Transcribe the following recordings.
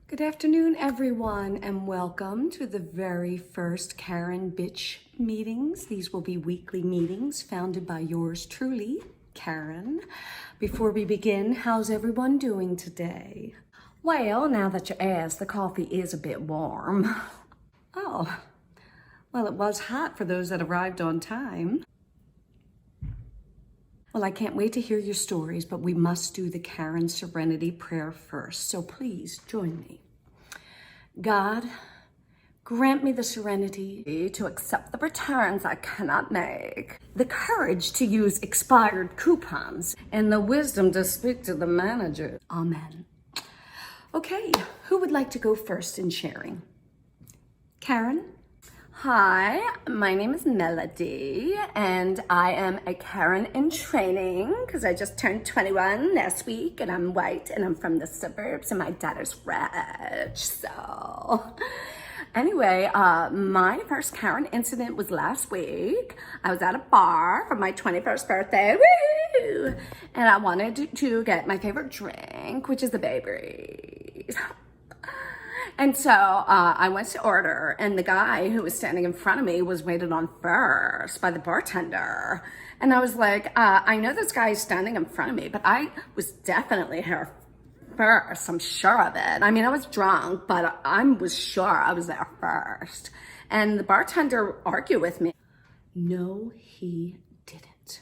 Good afternoon, everyone, and welcome to the very first Karen Bitch meetings. These will be weekly meetings founded by yours truly, Karen. Before we begin, how's everyone doing today? Well, now that you asked, the coffee is a bit warm. Oh, well, it was hot for those that arrived on time. Well, I can't wait to hear your stories, but we must do the Karen Serenity Prayer first. So please join me. God, grant me the serenity to accept the returns I cannot make, the courage to use expired coupons, and the wisdom to speak to the manager. Amen. Okay, who would like to go first in sharing? Karen? Hi, my name is Melody, and I am a Karen in training because I just turned 21 last week, and I'm white, and I'm from the suburbs, and my dad is rich. So anyway, my first Karen incident was last week. I was at a bar for my 21st birthday, woohoo! And I wanted to get my favorite drink, which is the Bay Breeze. And so I went to order, and the guy who was standing in front of me was waited on first by the bartender. And I was like, I know this guy is standing in front of me, but I was definitely here first. I'm sure of it. I mean, I was drunk, but I was sure I was there first. And the bartender argued with me. No, he didn't.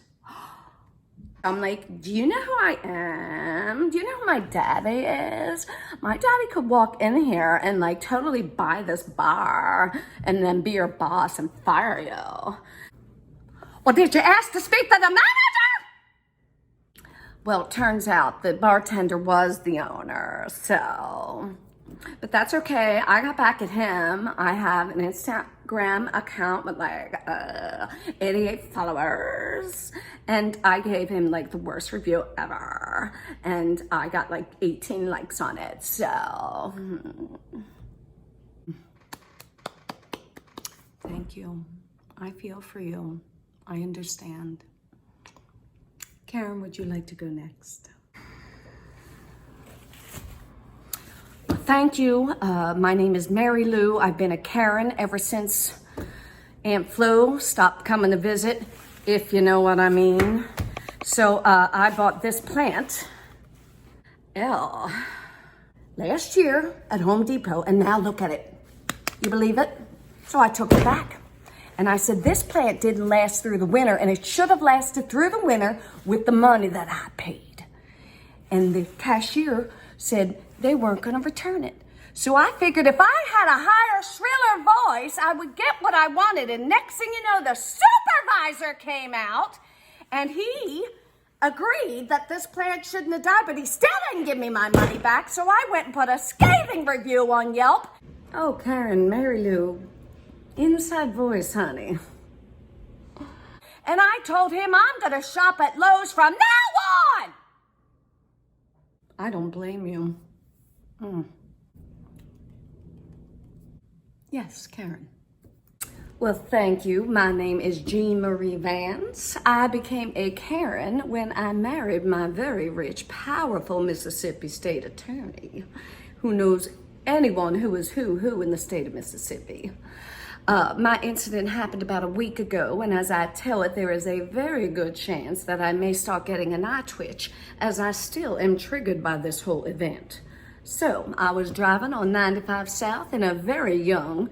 I'm like, do you know who I am? Do you know who my daddy is? My daddy could walk in here and like totally buy this bar and then be your boss and fire you. Well, did you ask to speak to the manager? Well, it turns out the bartender was the owner, so. But that's okay. I got back at him. I have an Instagram account with like 88 followers. And I gave him like the worst review ever. And I got like 18 likes on it. So thank you. I feel for you. I understand. Karen, would you like to go next? Thank you. My name is Mary Lou. I've been a Karen ever since Aunt Flo stopped coming to visit, if you know what I mean. So I bought this plant last year at Home Depot, and now look at it. You believe it? So I took it back. And I said, this plant didn't last through the winter, and it should have lasted through the winter with the money that I paid. And the cashier said they weren't going to return it. So I figured if I had a higher, shriller voice, I would get what I wanted. And next thing you know, the supervisor came out, and he agreed that this plant shouldn't have died, but he still didn't give me my money back. So I went and put a scathing review on Yelp. Oh, Karen, Mary Lou, inside voice, honey. And I told him I'm going to shop at Lowe's from now on. I don't blame you. Yes, Karen. Well, thank you. My name is Jean Marie Vance. I became a Karen when I married my very rich, powerful Mississippi state attorney who knows anyone who is who in the state of Mississippi. My incident happened about a week ago, and as I tell it, there is a very good chance that I may start getting an eye twitch, as I still am triggered by this whole event. So, I was driving on 95 South, and a very young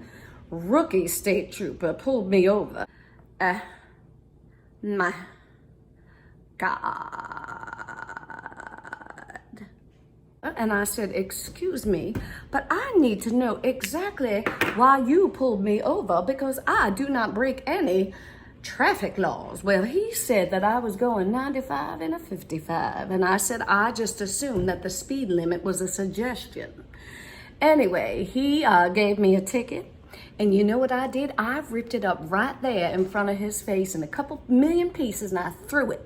rookie state trooper pulled me over. My God. And I said, excuse me, but I need to know exactly why you pulled me over, because I do not break any traffic laws. Well, he said that I was going 95 and a 55. And I said, I just assumed that the speed limit was a suggestion. Anyway, he gave me a ticket. And you know what I did? I ripped it up right there in front of his face in a couple million pieces, and I threw it.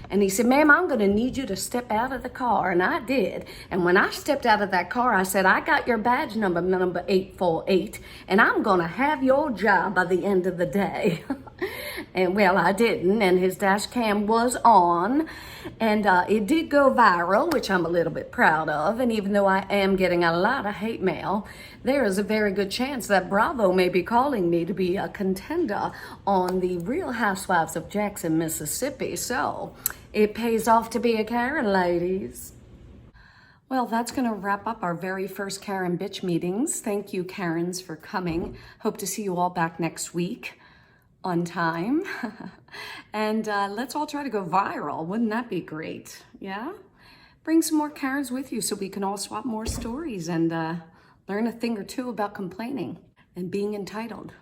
And he said, ma'am, I'm going to need you to step out of the car. And I did. And when I stepped out of that car, I said, I got your badge number 848, and I'm going to have your job by the end of the day. And well, I didn't, and his dash cam was on, and it did go viral, which I'm a little bit proud of. And even though I am getting a lot of hate mail, there is a very good chance that Bravo may be calling me to be a contender on the Real Housewives of Jackson, Mississippi. So it pays off to be a Karen, ladies. Well, that's going to wrap up our very first Karen Bitch meetings. Thank you, Karens, for coming. Hope to see you all back next week on time. And let's all try to go viral. Wouldn't that be great? Yeah? Bring some more Karens with you so we can all swap more stories and learn a thing or two about complaining and being entitled.